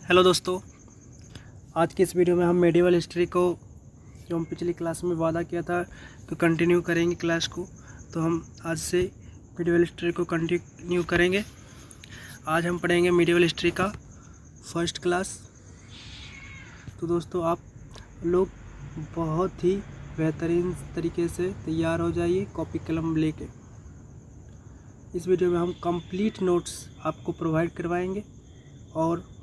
Hello दोस्तों, आज की इस वीडियो में हम मेडिवल हिस्ट्री को जो हम पिछली क्लास में वादा किया था तो कंटिन्यू करेंगे क्लास को। तो हम आज से मेडिवल हिस्ट्री को कंटिन्यू करेंगे। आज हम पढ़ेंगे मेडिवल हिस्ट्री का फर्स्ट क्लास। तो दोस्तों, आप लोग बहुत ही बेहतरीन तरीके से तैयार हो जाइए कॉपी कलम लेके। इस वीडियो में हम कंप्लीट नोट्स आपको प्रोवाइड करवाएंगे और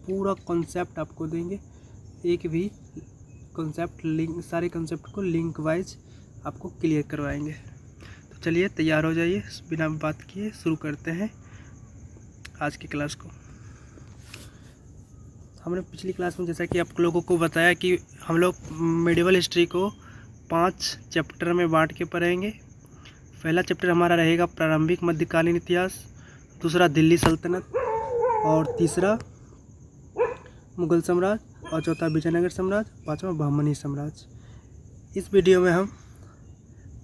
पूरा कॉन्सेप्ट आपको देंगे। एक भी कॉन्सेप्ट लिंक, सारे कॉन्सेप्ट को लिंक वाइज आपको क्लियर करवाएंगे। तो चलिए तैयार हो जाइए, बिना बात किए शुरू करते हैं आज की क्लास को। हमने पिछली क्लास में जैसा कि आप लोगों को बताया कि हम लोग मेडिवल हिस्ट्री को 5 चैप्टर में बांट के पढ़ेंगे। पहला चैप्टर हमारा रहेगा प्रारंभिक मध्यकालीन इतिहास, दूसरा दिल्ली सल्तनत, और तीसरा मुगल साम्राज्य, और चौथा विजयनगर साम्राज्य, पांचवा बहमनी साम्राज्य। इस वीडियो में हम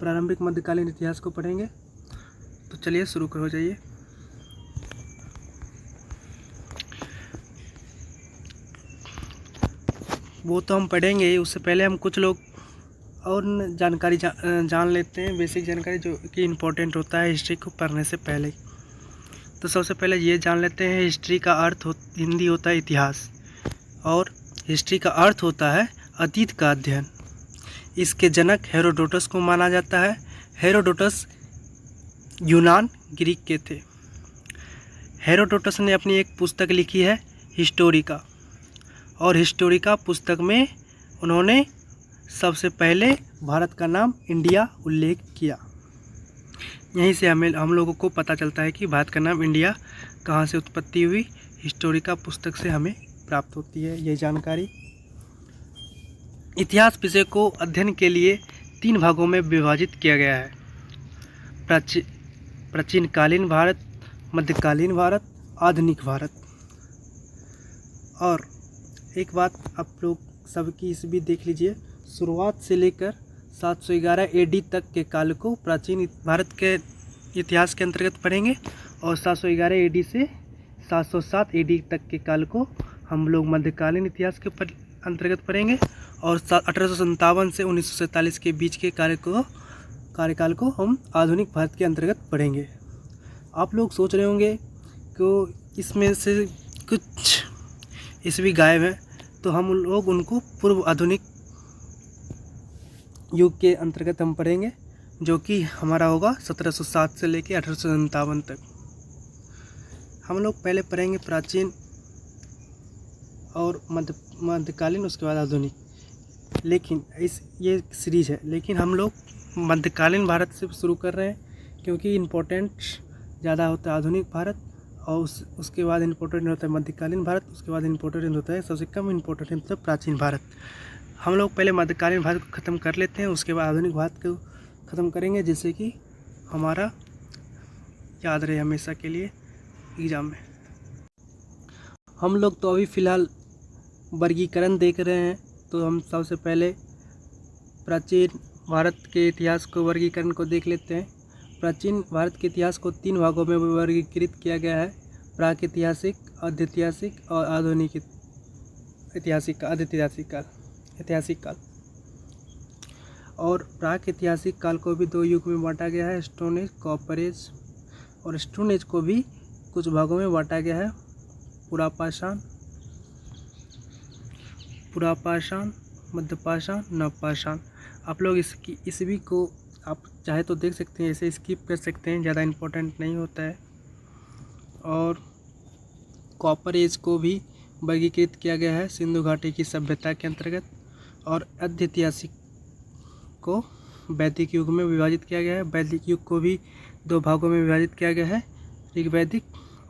प्रारंभिक मध्यकालीन इतिहास को पढ़ेंगे। तो चलिए शुरू हो जाइए। वो तो हम पढ़ेंगे ही, उससे पहले हम कुछ लोग और जानकारी जान लेते हैं, बेसिक जानकारी जो कि इम्पोर्टेंट होता है हिस्ट्री को पढ़ने से पहले। तो सबसे पहले ये जान लेते हैं, हिस्ट्री का अर्थ हिंदी होता है इतिहास, और हिस्ट्री का अर्थ होता है अतीत का अध्ययन। इसके जनक हेरोडोटस को माना जाता है। हेरोडोटस यूनान ग्रीक के थे। हेरोडोटस ने अपनी एक पुस्तक लिखी है हिस्टोरिका, और हिस्टोरिका पुस्तक में उन्होंने सबसे पहले भारत का नाम इंडिया उल्लेख किया। यहीं से हम लोगों को पता चलता है कि भारत का नाम इंडिया कहाँ से उत्पत्ति हुई। हिस्टोरिका पुस्तक से हमें प्राप्त होती है ये जानकारी। इतिहास विषय को अध्ययन के लिए 3 भागों में विभाजित किया गया है: प्राचीनकालीन भारत, मध्यकालीन भारत, आधुनिक भारत। और एक बात आप लोग सबकी इस भी देख लीजिए, शुरुआत से लेकर 711 एडी तक के काल को प्राचीन भारत के इतिहास के अंतर्गत पढ़ेंगे, और 711 एडी से 707 एडी तक के काल को हम लोग मध्यकालीन इतिहास के अंतर्गत पढ़ेंगे, और 1857 से 1947 के बीच के कार्यकाल को हम आधुनिक भारत के अंतर्गत पढ़ेंगे। आप लोग सोच रहे होंगे कि इसमें से कुछ ईस्वी गायब है, तो हम लोग उनको पूर्व आधुनिक युग के अंतर्गत हम पढ़ेंगे, जो कि हमारा होगा 1707 से लेकर 1857 तक। हम लोग पहले पढ़ेंगे प्राचीन और मध्यकालीन, उसके बाद आधुनिक। लेकिन ये सीरीज है, लेकिन हम लोग मध्यकालीन भारत से शुरू कर रहे हैं, क्योंकि इम्पोर्टेंट ज़्यादा होता है आधुनिक भारत, और उसके बाद इम्पोर्टेंट होता है मध्यकालीन भारत, उसके बाद इम्पोर्टेंट होता है, सबसे कम इम्पोर्टेंट होता है प्राचीन भारत। हम लोग पहले मध्यकालीन भारत को ख़त्म कर लेते हैं, उसके बाद आधुनिक भारत को ख़त्म करेंगे, जिससे कि हमारा याद रहे हमेशा के लिए एग्ज़ाम में। हम लोग तो अभी फ़िलहाल वर्गीकरण देख रहे हैं, तो हम सबसे पहले प्राचीन भारत के इतिहास को वर्गीकरण को देख लेते हैं। प्राचीन भारत के इतिहास को 3 भागों में वर्गीकृत किया गया है: प्राक-ऐतिहासिक, अर्ध-ऐतिहासिक और आधुनिक ऐतिहासिक काल। और प्राक-ऐतिहासिक काल को भी 2 युग में बांटा गया है, स्टोन एज, कॉपर एज। और स्टोन एज को भी कुछ भागों में बांटा गया है: पुरापाषाण, मध्यपाषाण, नवपाषाण। आप लोग इसकी ईस्वी को आप चाहे तो देख सकते हैं, ऐसे स्किप कर सकते हैं, ज़्यादा इम्पोर्टेंट नहीं होता है। और कॉपर एज को भी वर्गीकृत किया गया है सिंधु घाटी की सभ्यता के अंतर्गत। और अर्ध-ऐतिहासिक को वैदिक युग में विभाजित किया गया है। वैदिक युग को भी 2 भागों में विभाजित किया गया है: ऋग्वैदिक,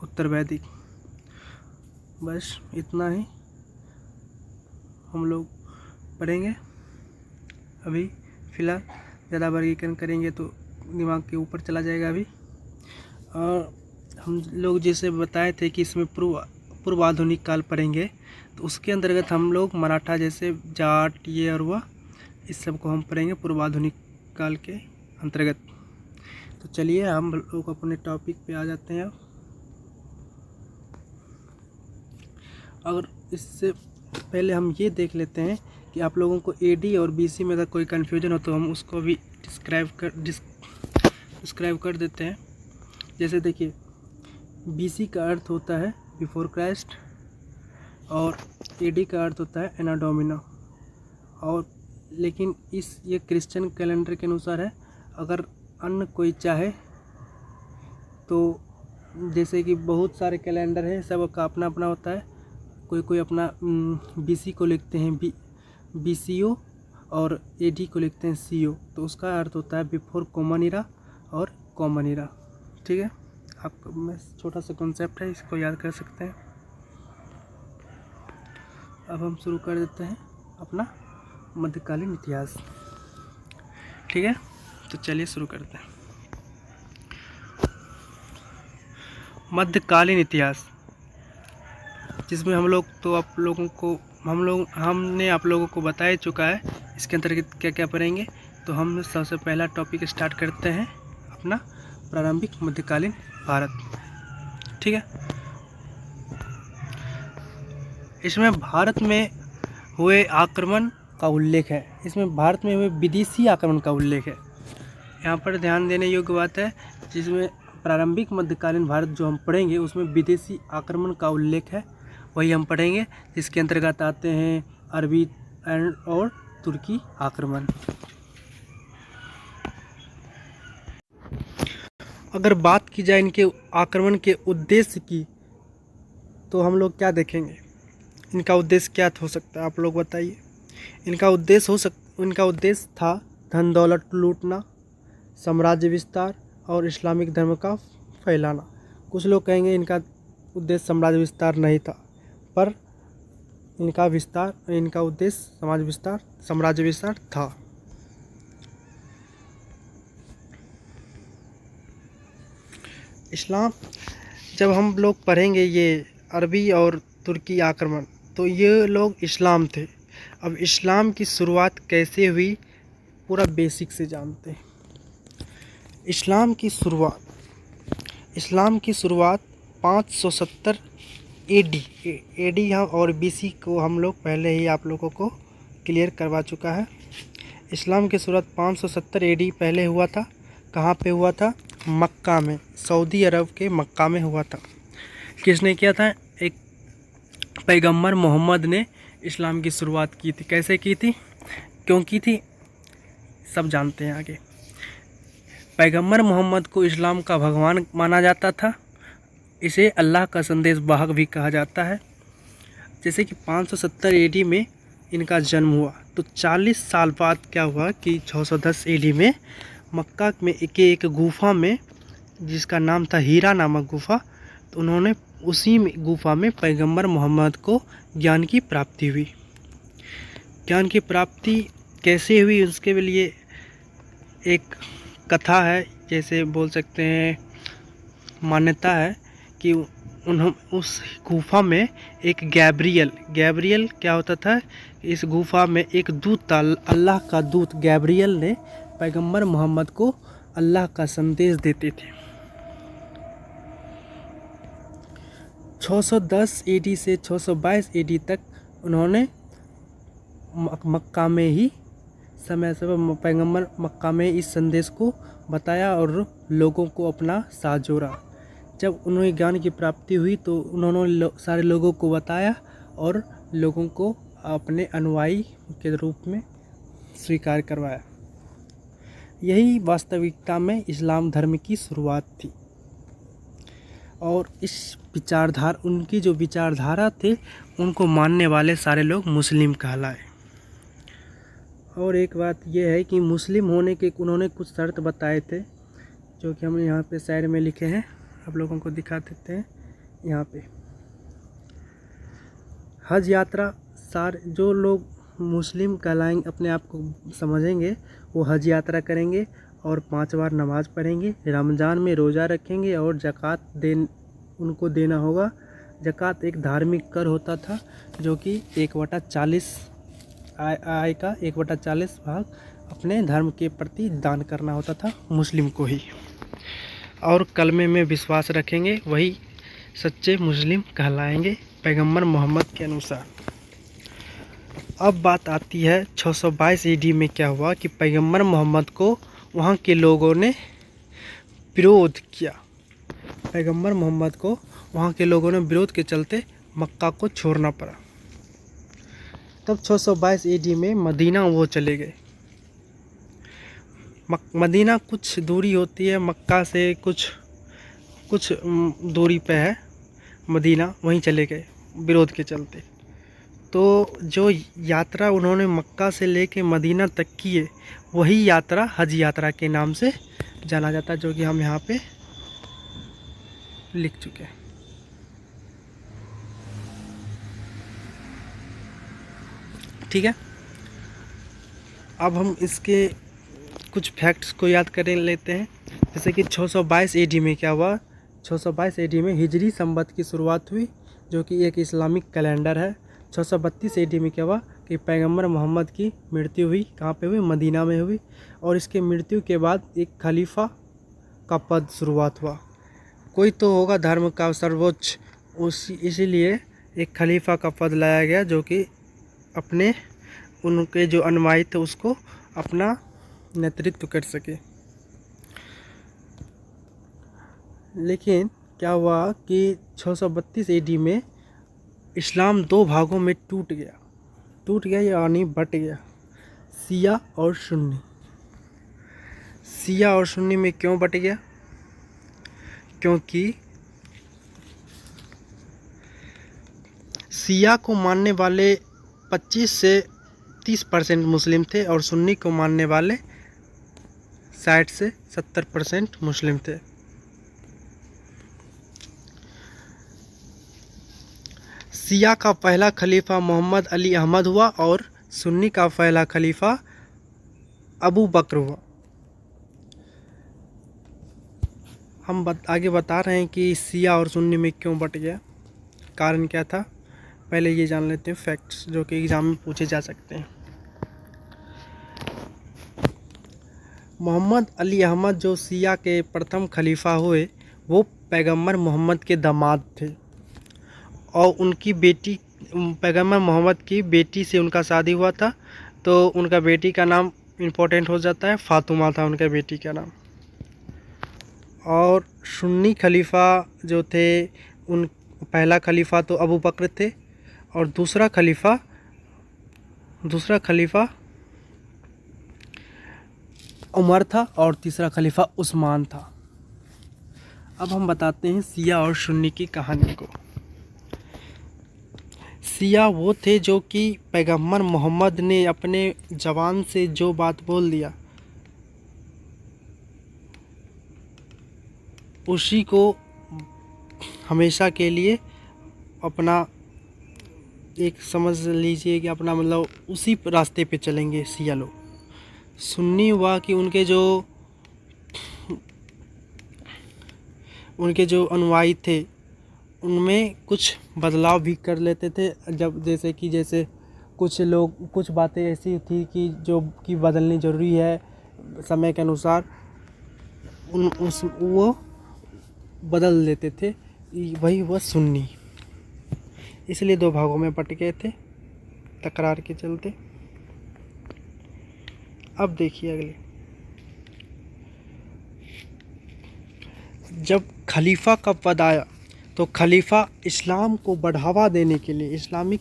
उत्तर वैदिक। बस इतना ही हम लोग पढ़ेंगे। अभी फ़िलहाल ज़्यादा वर्गीकरण करेंगे तो दिमाग के ऊपर चला जाएगा अभी। और हम लोग जैसे बताए थे कि इसमें पूर्व आधुनिक काल पढ़ेंगे, तो उसके अंतर्गत हम लोग मराठा जैसे जाट, ये और वह, इस सब को हम पढ़ेंगे पूर्व आधुनिक काल के अंतर्गत। तो चलिए हम लोग अपने टॉपिक पे आ जाते हैं। अगर इससे पहले हम ये देख लेते हैं कि आप लोगों को AD और BC में अगर कोई कन्फ्यूजन हो तो हम उसको भी डिस्क्राइब कर देते हैं। जैसे देखिए, BC का अर्थ होता है बिफोर क्राइस्ट और AD का अर्थ होता है एना डोमिना। और लेकिन ये क्रिश्चियन कैलेंडर के अनुसार है। अगर अन्य कोई चाहे तो जैसे कि बहुत सारे कैलेंडर हैं, सबका अपना अपना होता है। कोई अपना BC को लिखते हैं BCO और AD को लिखते हैं CO, तो उसका अर्थ होता है बिफोर कॉमन इरा और कॉमन इरा। ठीक है, आपको मैं छोटा सा कॉन्सेप्ट है, इसको याद कर सकते हैं। अब हम शुरू कर देते हैं अपना मध्यकालीन इतिहास। ठीक है, तो चलिए शुरू करते हैं। मध्यकालीन इतिहास, जिसमें हमने आप लोगों को बता ही चुका है इसके अंतर्गत क्या क्या पढ़ेंगे। तो हम सबसे पहला टॉपिक स्टार्ट करते हैं अपना प्रारंभिक मध्यकालीन भारत। ठीक है, इसमें भारत में हुए आक्रमण का उल्लेख है। इसमें भारत में हुए विदेशी आक्रमण का उल्लेख है। यहाँ पर ध्यान देने योग्य बात है, जिसमें प्रारंभिक मध्यकालीन भारत जो हम पढ़ेंगे उसमें विदेशी आक्रमण का उल्लेख है, वही हम पढ़ेंगे। जिसके अंतर्गत आते हैं अरबी और तुर्की आक्रमण। अगर बात की जाए इनके आक्रमण के उद्देश्य की, तो हम लोग क्या देखेंगे, इनका उद्देश्य क्या हो सकता है, आप लोग बताइए। इनका उद्देश्य था धन दौलत लूटना, साम्राज्य विस्तार और इस्लामिक धर्म का फैलाना। कुछ लोग कहेंगे इनका उद्देश्य साम्राज्य विस्तार नहीं था, पर इनका उद्देश्य साम्राज्य विस्तार था। इस्लाम, जब हम लोग पढ़ेंगे ये अरबी और तुर्की आक्रमण, तो ये लोग इस्लाम थे। अब इस्लाम की शुरुआत कैसे हुई पूरा बेसिक से जानते हैं। इस्लाम की शुरुआत 570 AD और BC को हम लोग पहले ही आप लोगों को क्लियर करवा चुका है। इस्लाम की शुरुआत 570 AD पहले हुआ था। कहाँ पे हुआ था? मक्का में, सऊदी अरब के मक्का में हुआ था। किसने किया था? एक पैगंबर मोहम्मद ने इस्लाम की शुरुआत की थी। कैसे की थी, क्यों की थी, सब जानते हैं आगे। पैगंबर मोहम्मद को इस्लाम का भगवान माना जाता था। इसे अल्लाह का संदेश वाहक भी कहा जाता है। जैसे कि 570 AD में इनका जन्म हुआ, तो 40 साल बाद क्या हुआ कि 610 AD में मक्का में एक गुफा में, जिसका नाम था हीरा नामक गुफा, तो उन्होंने उसी गुफा में पैगंबर मोहम्मद को ज्ञान की प्राप्ति हुई। ज्ञान की प्राप्ति कैसे हुई, उसके लिए एक कथा है, जैसे बोल सकते हैं मान्यता है कि उस गुफा में एक गैब्रियल क्या होता था, इस गुफा में एक दूत था, अल्लाह का दूत गैब्रियल ने पैगंबर मोहम्मद को अल्लाह का संदेश देते थे। 610 AD से 622 AD तक उन्होंने मक्का में ही समय पैगंबर मक्का में इस संदेश को बताया और लोगों को अपना साथ जोड़ा। जब उन्हें ज्ञान की प्राप्ति हुई तो उन्होंने सारे लोगों को बताया और लोगों को अपने अनुयायी के रूप में स्वीकार करवाया। यही वास्तविकता में इस्लाम धर्म की शुरुआत थी। और उनकी जो विचारधारा थे, उनको मानने वाले सारे लोग मुस्लिम कहलाए। और एक बात यह है कि मुस्लिम होने के उन्होंने कुछ शर्त बताए थे, जो कि हमने यहाँ पे साइड में लिखे हैं, आप लोगों को दिखा देते हैं। यहाँ पे हज यात्रा, जो लोग मुस्लिम कहलाएंगे, अपने आप को समझेंगे, वो हज यात्रा करेंगे और 5 बार नमाज़ पढ़ेंगे, रमज़ान में रोज़ा रखेंगे और ज़कात उनको देना होगा। ज़कात एक धार्मिक कर होता था, जो कि 1/40 आय का 1/40 भाग अपने धर्म के प्रति दान करना होता था मुस्लिम को ही। और कलमे में विश्वास रखेंगे, वही सच्चे मुस्लिम कहलाएंगे। पैगंबर मोहम्मद के अनुसार। अब बात आती है 622 ईडी में क्या हुआ कि पैगंबर मोहम्मद को वहाँ के लोगों ने विरोध किया। पैगंबर मोहम्मद को वहाँ के लोगों ने विरोध के चलते मक्का को छोड़ना पड़ा। तब 622 ईडी में मदीना वो चले गए। मदीना कुछ दूरी होती है मक्का से, कुछ दूरी पे है मदीना, वहीं चले गए विरोध के चलते। तो जो यात्रा उन्होंने मक्का से लेके मदीना तक की है, वही यात्रा हज यात्रा के नाम से जाना जाता है, जो कि हम यहाँ पे लिख चुके हैं। ठीक है, अब हम इसके कुछ फैक्ट्स को याद कर लेते हैं। जैसे कि 622 एडी में क्या हुआ। 622 एडी में हिजरी संवत की शुरुआत हुई, जो कि एक इस्लामिक कैलेंडर है। 632 एडी में क्या हुआ कि पैगंबर मोहम्मद की मृत्यु हुई। कहाँ पे हुई? मदीना में हुई। और इसके मृत्यु के बाद एक खलीफा का पद शुरुआत हुआ। कोई तो होगा धर्म का सर्वोच्च, इसीलिए एक खलीफा का पद लाया गया, जो कि अपने उनके जो अनुयायी थे उसको अपना नेतृत्व कर सके। लेकिन क्या हुआ कि 632 एडी में इस्लाम दो भागों में टूट गया यानी बट गया, शिया और सुन्नी। शिया और सुन्नी में क्यों बट गया? क्योंकि शिया को मानने वाले 25 से 30% मुस्लिम थे और सुन्नी को मानने वाले 60 से 70% मुस्लिम थे। शिया का पहला खलीफा मोहम्मद अली अहमद हुआ और सुन्नी का पहला खलीफा अबू बकर हुआ। हम आगे बता रहे हैं कि शिया और सुन्नी में क्यों बट गया, कारण क्या था। पहले ये जान लेते हैं फैक्ट्स जो कि एग्ज़ाम में पूछे जा सकते हैं। मोहम्मद अली अहमद जो शिया के प्रथम खलीफा हुए, वो पैगंबर मोहम्मद के दामाद थे और उनकी बेटी, पैगंबर मोहम्मद की बेटी से उनका शादी हुआ था। तो उनका बेटी का नाम इम्पोर्टेंट हो जाता है, फातिमा था उनका बेटी का नाम। और सुन्नी खलीफा जो थे, उन पहला खलीफा तो अबू बकर थे और दूसरा खलीफा उमर था और तीसरा खलीफा उस्मान था। अब हम बताते हैं शिया और सुन्नी की कहानी को। शिया वो थे जो कि पैगंबर मोहम्मद ने अपने ज़बान से जो बात बोल दिया, उसी को हमेशा के लिए अपना एक समझ लीजिए कि अपना मतलब उसी रास्ते पे चलेंगे शिया लोग। सुन्नी हुआ कि उनके जो अनुयायी थे उनमें कुछ बदलाव भी कर लेते थे, जैसे कुछ बातें ऐसी थी कि जो कि बदलनी ज़रूरी है समय के अनुसार, वो बदल लेते थे। वही हुआ सुन्नी, इसलिए दो भागों में बट गए थे तकरार के चलते। अब देखिए अगले, जब खलीफा का पद आया तो खलीफा इस्लाम को बढ़ावा देने के लिए, इस्लामिक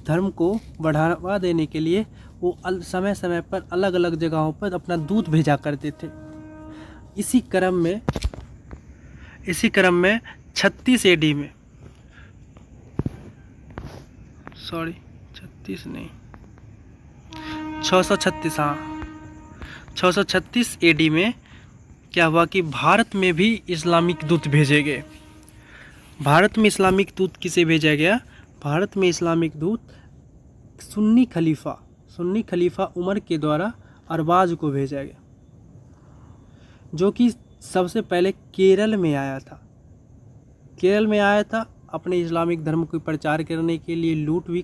धर्म को बढ़ावा देने के लिए वो समय समय पर अलग अलग जगहों पर अपना दूत भेजा करते थे। इसी क्रम में 36 एडी में, 636 एडी में क्या हुआ कि भारत में भी इस्लामिक दूत भेजे गए। भारत में इस्लामिक दूत किसे भेजा गया? भारत में इस्लामिक दूत सुन्नी खलीफा उमर के द्वारा अरबाज को भेजा गया, जो कि सबसे पहले केरल में आया था। अपने इस्लामिक धर्म को प्रचार करने के लिए, लूट भी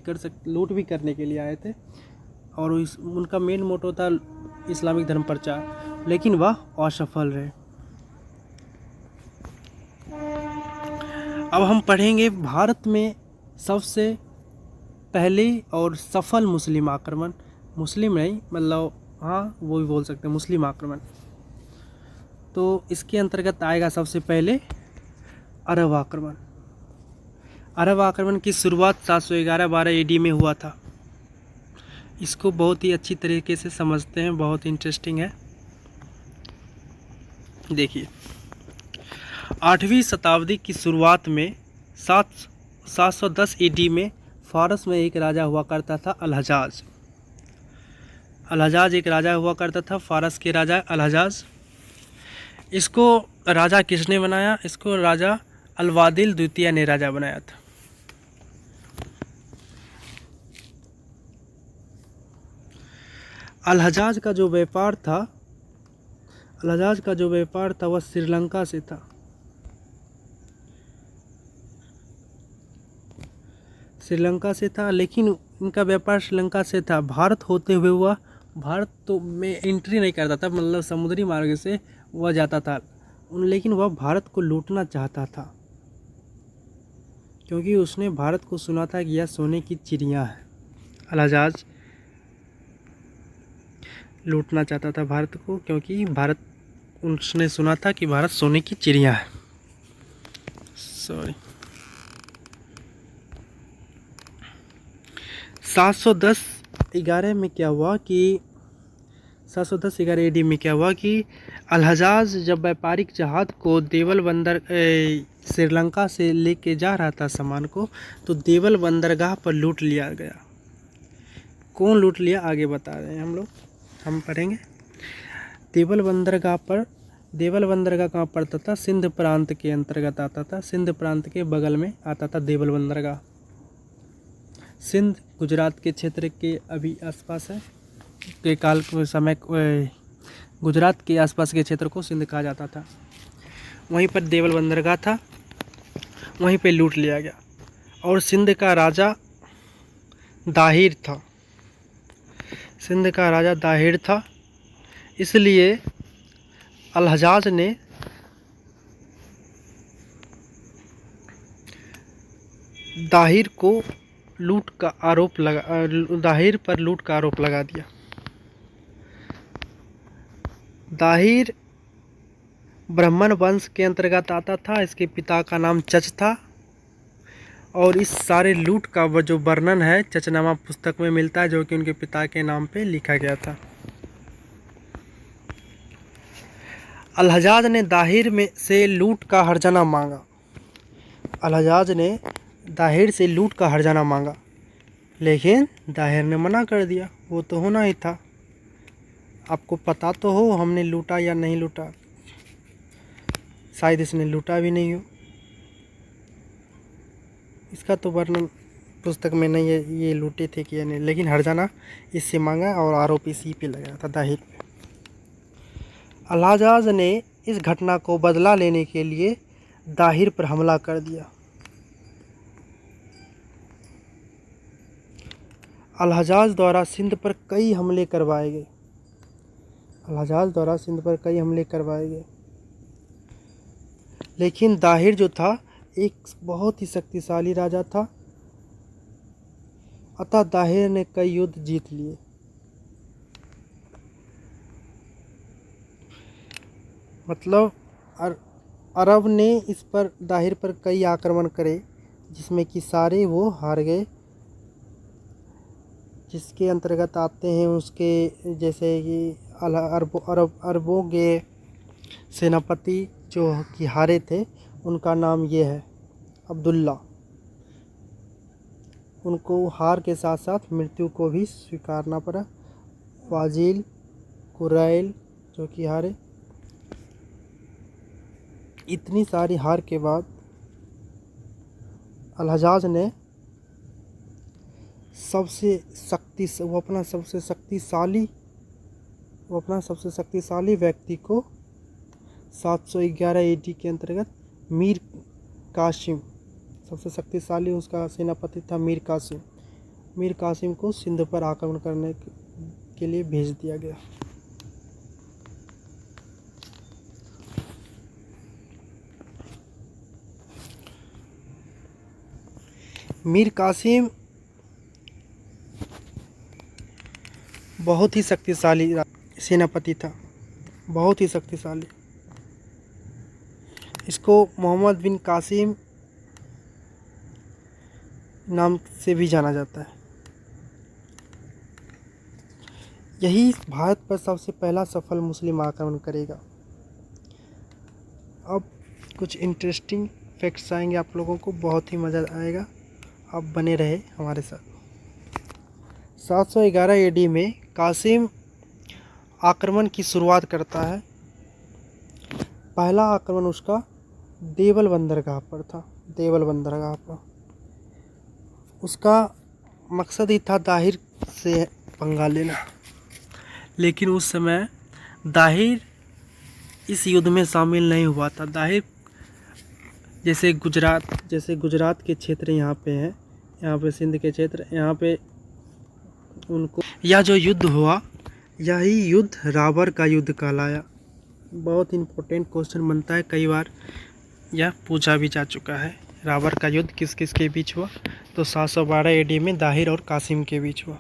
करने के लिए आए थे और उनका मेन मोटो था इस्लामिक धर्म प्रचार, लेकिन वह असफल रहे। अब हम पढ़ेंगे भारत में सबसे पहले और सफल मुस्लिम आक्रमण, मुस्लिम नहीं मतलब हाँ वो भी बोल सकते हैं मुस्लिम आक्रमण, तो इसके अंतर्गत आएगा सबसे पहले अरब आक्रमण। अरब आक्रमण की शुरुआत 711-12 AD में हुआ था। इसको बहुत ही अच्छी तरीके से समझते हैं, बहुत इंटरेस्टिंग है। देखिए 8वीं शताब्दी की शुरुआत में 710 AD में फारस में एक राजा हुआ करता था अल-हज्जाज। अल-हज्जाज एक राजा हुआ करता था, फारस के राजा अल-हज्जाज। इसको राजा किसने बनाया? इसको राजा अल-वादिल द्वितीय ने राजा बनाया था। अल-हज्जाज का जो व्यापार था, अल-हज्जाज का जो व्यापार था वह श्रीलंका से था। श्रीलंका से था, लेकिन इनका व्यापार श्रीलंका से था। भारत होते हुए वह भारत तो में एंट्री नहीं करता था, मतलब समुद्री मार्ग से वह जाता था, लेकिन वह भारत को लूटना चाहता था, क्योंकि उसने भारत को सुना था कि यह सोने की चिड़िया है। अल-हज्जाज लूटना चाहता था भारत को, क्योंकि भारत उसने सुना था कि भारत सोने की चिड़िया है। सॉरी 710-11 में क्या हुआ कि 710-11 AD में क्या हुआ कि अल-हज्जाज जब व्यापारिक जहाज को देवल बंदर श्रीलंका से लेके जा रहा था सामान को, तो देवल बंदरगाह पर लूट लिया गया। कौन लूट लिया आगे बता रहे हैं हम पढ़ेंगे। देवल बंदरगाह कहाँ पड़ता था? सिंध प्रांत के अंतर्गत आता था। सिंध प्रांत के बगल में आता था देवल बंदरगाह। सिंध गुजरात के क्षेत्र के अभी आसपास है, के काल के समय गुजरात के आसपास के क्षेत्र को सिंध कहा जाता था। वहीं पर देवल बंदरगाह था, वहीं पे लूट लिया गया। और सिंध का राजा दाहिर था, सिंध का राजा दाहिर था, इसलिए अल-हज्जाज ने दाहिर को दाहिर पर लूट का आरोप लगा दिया। दाहिर ब्राह्मण वंश के अंतर्गत आता था। इसके पिता का नाम चच था, और इस सारे लूट का वो जो वर्णन है चचनामा पुस्तक में मिलता है, जो कि उनके पिता के नाम पे लिखा गया था। अल-हज्जाज ने दाहिर में से लूट का हर्जाना मांगा। अल-हज्जाज ने दाहिर से लूट का हर्जाना मांगा, लेकिन दाहिर ने मना कर दिया। वो तो होना ही था, आपको पता तो हो हमने लूटा या नहीं लूटा, शायद इसने लूटा भी नहीं हो, इसका तो वर्णन पुस्तक में नहीं है ये लूटे थे कि या नहीं, लेकिन हर्जाना इससे मांगा और आरोप इसी पे लगाया था, दाहिर पे। अल-हज्जाज ने इस घटना को बदला लेने के लिए दाहिर पर हमला कर दिया। अल-हज्जाज द्वारा सिंध पर कई हमले करवाए गए। अल-हज्जाज द्वारा सिंध पर कई हमले करवाए गए, लेकिन दाहिर जो था एक बहुत ही शक्तिशाली राजा था, अतः दाहिर ने कई युद्ध जीत लिए। मतलब अरब ने इस पर दाहिर पर कई आक्रमण करे, जिसमें कि सारे वो हार गए। जिसके अंतर्गत आते हैं उसके जैसे कि अरबों के सेनापति जो कि हारे थे, उनका नाम ये है अब्दुल्ला। उनको हार के साथ साथ मृत्यु को भी स्वीकारना पड़ा। फाजिल, कुरैल जो कि हारे। इतनी सारी हार के बाद अल-हज्जाज ने वो अपना सबसे शक्तिशाली व्यक्ति को 711 AD के अंतर्गत मीर कासिम, सबसे शक्तिशाली उसका सेनापति था मीर कासिम को सिंध पर आक्रमण करने के लिए भेज दिया गया। मीर कासिम बहुत ही शक्तिशाली सेनापति था, बहुत ही शक्तिशाली। इसको मोहम्मद बिन कासिम नाम से भी जाना जाता है। यही भारत पर सबसे पहला सफल मुस्लिम आक्रमण करेगा। अब कुछ इंटरेस्टिंग फैक्ट्स आएंगे आप लोगों को, बहुत ही मज़ा आएगा। आप बने रहे हमारे साथ। 711 एडी में कासिम आक्रमण की शुरुआत करता है। पहला आक्रमण उसका देवल बंदरगाह पर था। देवल बंदरगाह पर उसका मकसद ही था दाहिर से पंगा लेना, लेकिन उस समय दाहिर इस युद्ध में शामिल नहीं हुआ था। दाहिर जैसे गुजरात के क्षेत्र यहाँ पे हैं, यहाँ पे सिंध के क्षेत्र, यहाँ पे उनको यह जो युद्ध हुआ, यही युद्ध रावर का युद्ध कहलाया। बहुत इम्पोर्टेंट क्वेश्चन बनता है, कई बार यह पूछा भी जा चुका है। रावर का युद्ध किस किस के बीच हुआ? तो 712 एडी में दाहिर और कासिम के बीच हुआ।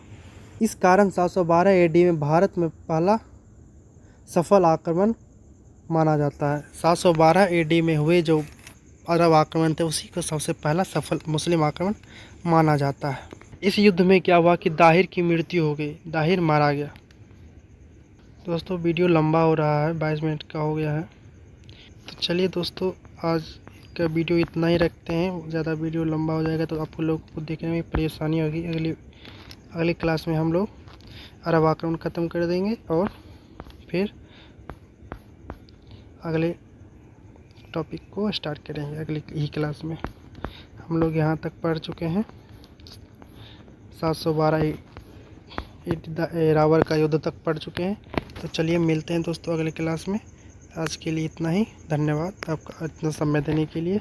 इस कारण 712 एडी में भारत में पहला सफल आक्रमण माना जाता है। 712 एडी में हुए जो अरब आक्रमण थे, उसी को सबसे पहला सफल मुस्लिम आक्रमण माना जाता है। इस युद्ध में क्या हुआ कि दाहिर की मृत्यु हो गई, दाहिर मारा गया। दोस्तों वीडियो लंबा हो रहा है, 22 मिनट का हो गया है। तो चलिए दोस्तों, आज का वीडियो इतना ही रखते हैं। ज़्यादा वीडियो लंबा हो जाएगा तो आप लोगों को देखने में परेशानी होगी। अगली क्लास में हम लोग अरब आक्रमण ख़त्म कर देंगे और फिर अगले टॉपिक को स्टार्ट करेंगे। अगली ही क्लास में हम लोग यहाँ तक पढ़ चुके हैं, 712 रावर का युद्ध तक पढ़ चुके हैं। तो चलिए मिलते हैं दोस्तों अगले क्लास में। आज के लिए इतना ही। धन्यवाद आपका इतना समय देने के लिए।